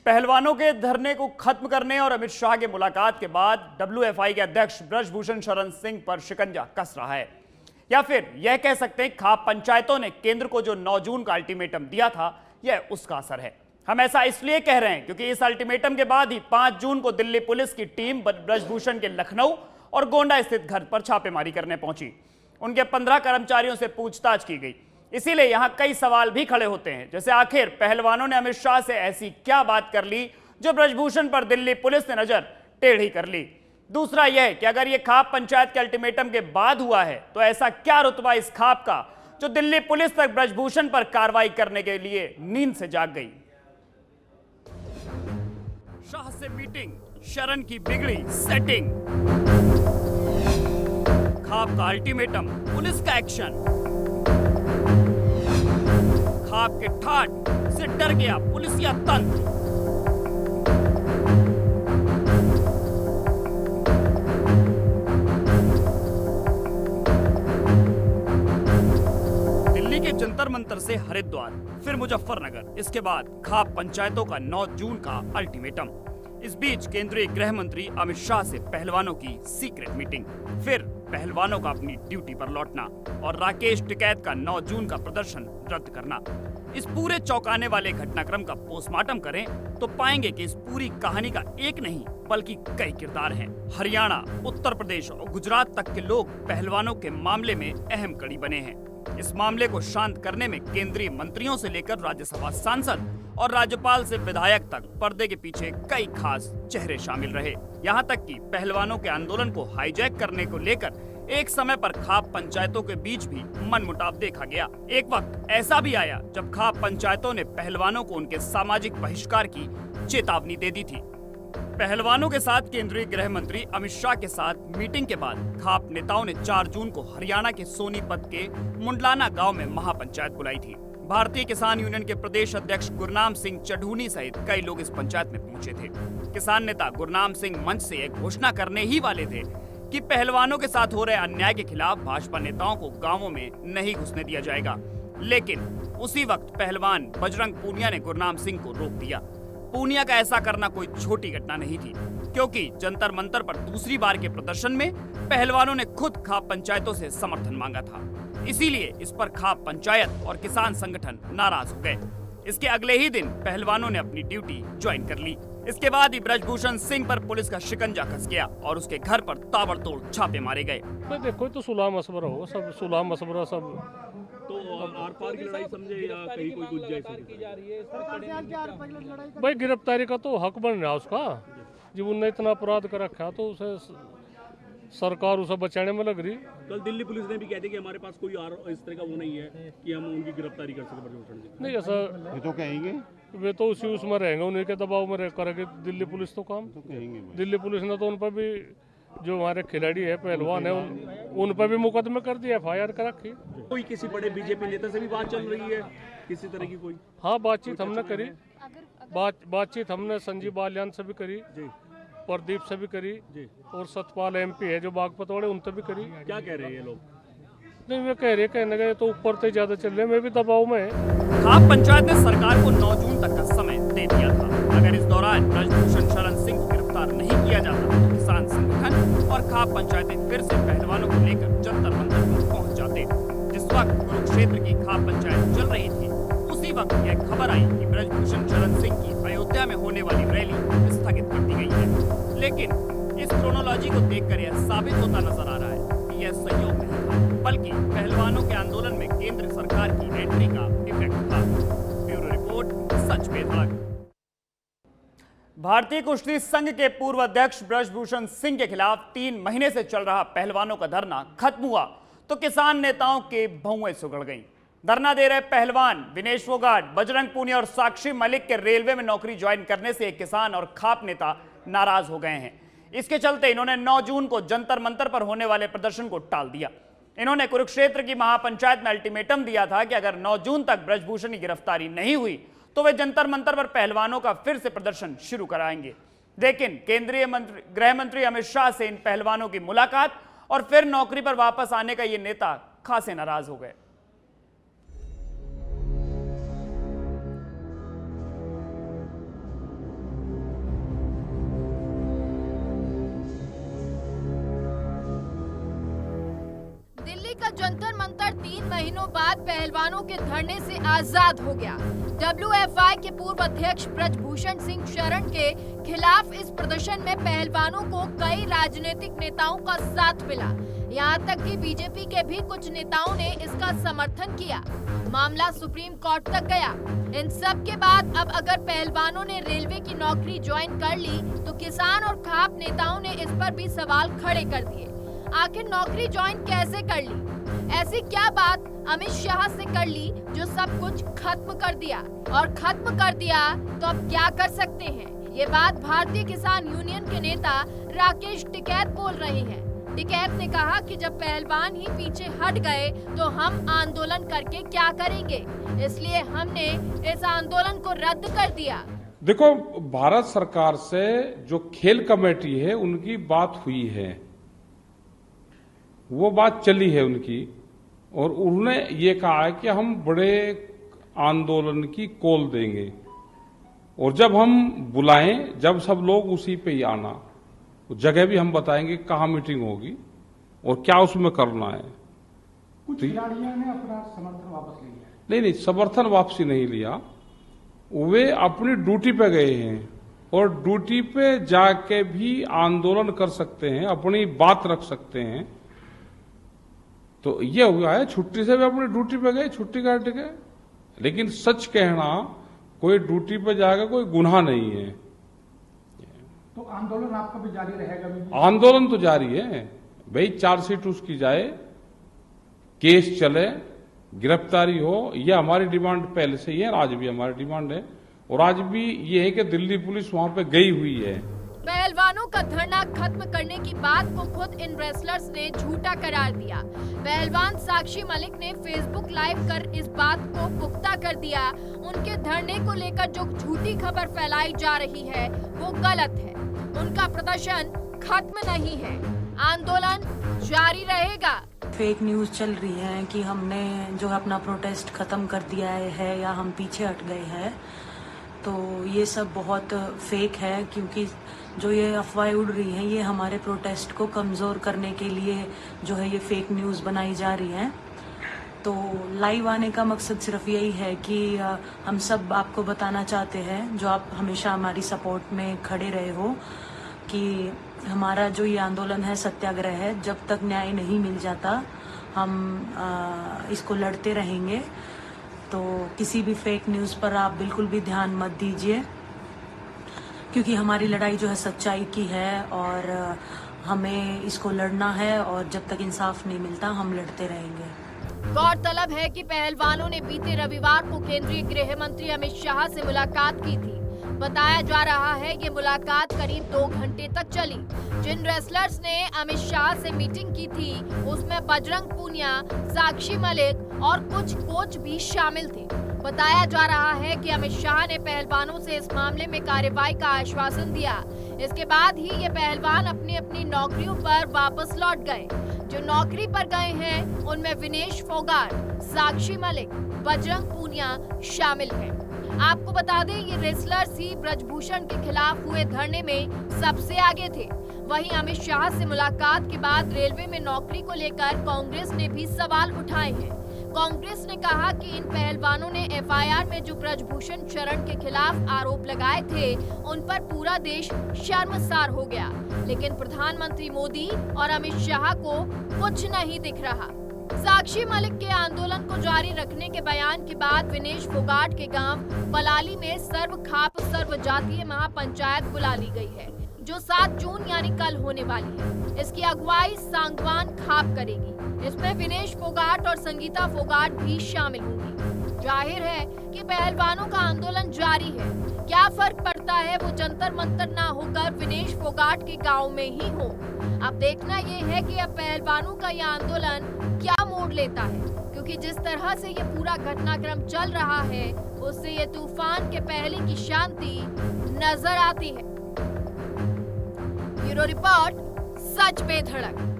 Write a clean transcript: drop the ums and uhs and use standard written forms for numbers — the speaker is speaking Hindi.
पहलवानों के धरने को खत्म करने और अमित शाह की मुलाकात के बाद डब्ल्यूएफआई के अध्यक्ष ब्रजभूषण शरण सिंह पर शिकंजा कस रहा है, या फिर यह कह सकते हैं खाप पंचायतों ने केंद्र को जो 9 जून का अल्टीमेटम दिया था यह उसका असर है। हम ऐसा इसलिए कह रहे हैं क्योंकि इस अल्टीमेटम के बाद ही 5 जून को दिल्ली पुलिस की टीम ब्रजभूषण के लखनऊ और गोंडा स्थित घर पर छापेमारी करने पहुंची। उनके 15 कर्मचारियों से पूछताछ की गई। इसीलिए यहां कई सवाल भी खड़े होते हैं, जैसे आखिर पहलवानों ने अमित शाह से ऐसी क्या बात कर ली जो ब्रजभूषण पर दिल्ली पुलिस ने नजर टेढ़ी कर ली। दूसरा यह कि अगर यह खाप पंचायत के अल्टीमेटम के बाद हुआ है तो ऐसा क्या रुतबा इस खाप का जो दिल्ली पुलिस तक ब्रजभूषण पर कार्रवाई करने के लिए नींद से जाग गई। शाह से मीटिंग, शरण की बिगड़ी सेटिंग, खाप का अल्टीमेटम, पुलिस का एक्शन, खाप के ठाठ से डर गया पुलिसिया तंत्र। दिल्ली के जंतर मंतर से हरिद्वार, फिर मुजफ्फरनगर, इसके बाद खाप पंचायतों का 9 जून का अल्टीमेटम। इस बीच केंद्रीय गृह मंत्री अमित शाह से पहलवानों की सीक्रेट मीटिंग, फिर पहलवानों का अपनी ड्यूटी पर लौटना और राकेश टिकैत का 9 जून का प्रदर्शन रद्द करना। इस पूरे चौंकाने वाले घटनाक्रम का पोस्टमार्टम करें तो पाएंगे कि इस पूरी कहानी का एक नहीं बल्कि कई किरदार हैं। हरियाणा, उत्तर प्रदेश और गुजरात तक के लोग पहलवानों के मामले में अहम कड़ी बने हैं। इस मामले को शांत करने में केंद्रीय मंत्रियों से लेकर राज्यसभा सांसद और राज्यपाल से विधायक तक पर्दे के पीछे कई खास चेहरे शामिल रहे। यहाँ तक कि पहलवानों के आंदोलन को हाईजैक करने को लेकर एक समय पर खाप पंचायतों के बीच भी मनमुटाव देखा गया। एक वक्त ऐसा भी आया जब खाप पंचायतों ने पहलवानों को उनके सामाजिक बहिष्कार की चेतावनी दे दी थी। पहलवानों के साथ केंद्रीय गृह मंत्री अमित शाह के साथ मीटिंग के बाद खाप नेताओं ने 4 जून को हरियाणा के सोनीपत के मुंडलाना गांव में महापंचायत बुलाई थी। भारतीय किसान यूनियन के प्रदेश अध्यक्ष गुरनाम सिंह चढ़ूनी सहित कई लोग इस पंचायत में पहुंचे थे। किसान नेता गुरनाम सिंह मंच से एक घोषणा करने ही वाले थे कि पहलवानों के साथ हो रहे अन्याय के खिलाफ भाजपा नेताओं को गांवों में नहीं घुसने दिया जाएगा। लेकिन उसी वक्त पहलवान बजरंग पूनिया ने गुरनाम सिंह को रोक दिया। पूनिया का ऐसा करना कोई छोटी घटना नहीं थी, क्योंकि जंतर मंतर पर दूसरी बार के प्रदर्शन में पहलवानों ने खुद खाप पंचायतों से समर्थन मांगा था। इसीलिए इस पर खाप पंचायत और किसान संगठन नाराज हो गए। इसके अगले ही दिन पहलवानों ने अपनी ड्यूटी ज्वाइन कर ली। इसके बाद ही ब्रजभूषण सिंह पर पुलिस का शिकंजा कस गया और उसके घर पर ताबड़तोड़ छापे मारे गए। देखो तो सुलह मशवरा हो, सब सुलह मशवरा सब तो आर पार की लड़ाई समझे या कहीं कोई गुंजाइश भाई गिरफ्तारी का तो हक बन रहा उसका। जब उनने इतना अपराध कर रखा तो उसे सरकार उसे बचाने में लग रही। कल दिल्ली पुलिस ने भी कह दिया कि हमारे पास कोई इस तरह का वो नहीं है कि हम उनकी गिरफ्तारी कर सके ब्रजभूषण जी। नहीं ऐसा ये तो कहेंगे, वे तो उसी उसमें रहेंगे, उन्हीं के दबाव में करेगी दिल्ली पुलिस तो काम। तो कहेंगे दिल्ली पुलिस ने तो उन पर भी, जो हमारे खिलाड़ी है पहलवान है, उन पर भी मुकदमे कर दिया, FIR कर रखी। कोई किसी बड़े बीजेपी नेता से भी बात चल रही है किसी तरह की? कोई हाँ बातचीत हमने करी, बातचीत हमने संजीव बालियान से भी करी जी, प्रदीप से भी करी जी, और सतपाल MP है जो बागपत वाले, उनसे भी करी। क्या कह रहे हैं ये लोग? नहीं वे कह रहे कहने गए तो ऊपर से ज्यादा चल रहे, मैं भी दबाव में है। खाप पंचायत ने सरकार को 9 जून तक का समय दे दिया था। अगर इस दौरान ब्रजभूषण शरण सिंह को गिरफ्तार नहीं किया जाता तो किसान संगठन और खाप पंचायतें फिर से पहलवानों को लेकर जंतर मंतर पर पहुंच जाते। जिस वक्त कुरुक्षेत्र की खाप पंचायत चल रही थी उसी वक्त यह खबर आई कि ब्रजभूषण शरण सिंह की अयोध्या में होने वाली रैली स्थगित कर दी गई है। लेकिन इस क्रोनोलॉजी को देखकर यह साबित होता नजर आ रहा है कि यह संयोग नहीं था, बल्कि पहलवानों के आंदोलन में केंद्र सरकार की एंट्री का इफेक्ट था। ब्यूरो रिपोर्ट, सच पे धाग। भारतीय कुश्ती संघ के पूर्व अध्यक्ष ब्रजभूषण सिंह के खिलाफ 3 महीने से चल रहा पहलवानों का धरना खत्म हुआ तो किसान नेताओं के भौंवें सुगड़ गईं। धरना दे रहे पहलवान विनेश फोगाट, बजरंग पूनिया और साक्षी मलिक के रेलवे में नौकरी ज्वाइन करने से एक किसान और खाप नेता नाराज हो गए हैं। इसके चलते इन्होंने 9 जून को जंतर मंतर पर होने वाले प्रदर्शन को टाल दिया। इन्होंने कुरुक्षेत्र की महापंचायत में अल्टीमेटम दिया था कि अगर 9 जून तक ब्रजभूषण की गिरफ्तारी नहीं हुई तो वे जंतर मंतर पर पहलवानों का फिर से प्रदर्शन शुरू कराएंगे। लेकिन केंद्रीय गृह मंत्री अमित शाह से इन पहलवानों की मुलाकात और फिर नौकरी पर वापस आने का ये नेता खासे नाराज हो गए। महीनों बाद पहलवानों के धरने से आजाद हो गया। WFI के पूर्व अध्यक्ष ब्रजभूषण सिंह शरण के खिलाफ इस प्रदर्शन में पहलवानों को कई राजनीतिक नेताओं का साथ मिला। यहाँ तक कि बीजेपी के भी कुछ नेताओं ने इसका समर्थन किया। मामला सुप्रीम कोर्ट तक गया। इन सब के बाद अब अगर पहलवानों ने रेलवे की नौकरी ज्वाइन कर ली तो किसान और खाप नेताओं ने इस पर भी सवाल खड़े कर दिए। आखिर नौकरी ज्वाइन कैसे कर ली? ऐसी क्या बात अमित शाह से कर ली जो सब कुछ खत्म कर दिया? और खत्म कर दिया तो अब क्या कर सकते हैं? ये बात भारतीय किसान यूनियन के नेता राकेश टिकैत बोल रहे हैं। टिकैत ने कहा कि जब पहलवान ही पीछे हट गए तो हम आंदोलन करके क्या करेंगे, इसलिए हमने इस आंदोलन को रद्द कर दिया। देखो, भारत सरकार से जो खेल कमेटी है उनकी बात हुई है, वो बात चली है उनकी, और उन्होंने ये कहा है कि हम बड़े आंदोलन की कॉल देंगे और जब हम बुलाएं, जब सब लोग उसी पे ही आना, जगह भी हम बताएंगे कहाँ मीटिंग होगी और क्या उसमें करना है। कुछ खिलाड़ियों ने अपना समर्थन वापस ले लिया। नहीं, समर्थन वापसी नहीं लिया, वे अपनी ड्यूटी पे गए हैं और ड्यूटी पे जाके भी आंदोलन कर सकते हैं, अपनी बात रख सकते हैं। तो ये हुआ है, छुट्टी से भी अपनी ड्यूटी पे गए, छुट्टी काट के। लेकिन सच कहना, कोई ड्यूटी पे जाएगा कोई गुनाह नहीं है। तो आंदोलन आपका भी जारी रहेगा? भी आंदोलन तो जारी है भाई, चार्जशीट उसकी जाए, केस चले, गिरफ्तारी हो, ये हमारी डिमांड पहले से ही है, आज भी हमारी डिमांड है। और आज भी ये है कि दिल्ली पुलिस वहां पे गई हुई है। पहलवानों का धरना खत्म करने की बात को खुद इन रेसलर्स ने झूठा करार दिया। पहलवान साक्षी मलिक ने फेसबुक लाइव कर इस बात को पुख्ता कर दिया। उनके धरने को लेकर जो झूठी खबर फैलाई जा रही है वो गलत है। उनका प्रदर्शन खत्म नहीं है, आंदोलन जारी रहेगा। फेक न्यूज चल रही है कि हमने जो है अपना प्रोटेस्ट खत्म कर दिया है या हम पीछे हट गए हैं, तो ये सब बहुत फेक है, क्योंकि जो ये अफवाहें उड़ रही हैं ये हमारे प्रोटेस्ट को कमज़ोर करने के लिए जो है ये फेक न्यूज़ बनाई जा रही हैं। तो लाइव आने का मकसद सिर्फ यही है कि हम सब आपको बताना चाहते हैं, जो आप हमेशा हमारी सपोर्ट में खड़े रहे हो, कि हमारा जो ये आंदोलन है सत्याग्रह है, जब तक न्याय नहीं मिल जाता हम इसको लड़ते रहेंगे। तो किसी भी फेक न्यूज़ पर आप बिल्कुल भी ध्यान मत दीजिए, क्योंकि हमारी लड़ाई जो है सच्चाई की है और हमें इसको लड़ना है, और जब तक इंसाफ नहीं मिलता हम लड़ते रहेंगे। गौरतलब है कि पहलवानों ने बीते रविवार को केंद्रीय गृह मंत्री अमित शाह से मुलाकात की थी। बताया जा रहा है ये मुलाकात करीब 2 घंटे तक चली। जिन रेसलर्स ने अमित शाह से मीटिंग की थी उसमें बजरंग पूनिया, साक्षी मलिक और कुछ कोच भी शामिल थे। बताया जा रहा है कि अमित शाह ने पहलवानों से इस मामले में कार्रवाई का आश्वासन दिया। इसके बाद ही ये पहलवान अपनी अपनी नौकरियों पर वापस लौट गए। जो नौकरी पर गए हैं उनमें विनेश फोगाट, साक्षी मलिक, बजरंग पूनिया शामिल हैं। आपको बता दें ये रेसलर्स ही ब्रजभूषण के खिलाफ हुए धरने में सबसे आगे थे। वहीं अमित शाह से मुलाकात के बाद रेलवे में नौकरी को लेकर कांग्रेस ने भी सवाल उठाए हैं। कांग्रेस ने कहा कि इन पहलवानों ने एफआईआर में जो ब्रजभूषण शरण के खिलाफ आरोप लगाए थे उन पर पूरा देश शर्मसार हो गया, लेकिन प्रधानमंत्री मोदी और अमित शाह को कुछ नहीं दिख रहा। साक्षी मलिक के आंदोलन को जारी रखने के बयान के बाद विनेश फोगाट के गांव पलाली में सर्व खाप सर्व जातीय महापंचायत बुला ली गई है, जो 7 जून यानी कल होने वाली है। इसकी अगुवाई सांगवान खाप करेगी। इसमें विनेश फोगाट और संगीता फोगाट भी शामिल होंगी। जाहिर है कि पहलवानों का आंदोलन जारी है। क्या फर्क पड़ता है वो जंतर मंतर ना होकर विनेश फोगाट के गांव में ही हो। अब देखना ये है कि अब पहलवानों का यह आंदोलन क्या मोड़ लेता है, क्योंकि जिस तरह से ये पूरा घटनाक्रम चल रहा है उससे ये तूफान के पहले की शांति नजर आती है। ब्यूरो रिपोर्ट, सच पे धड़क।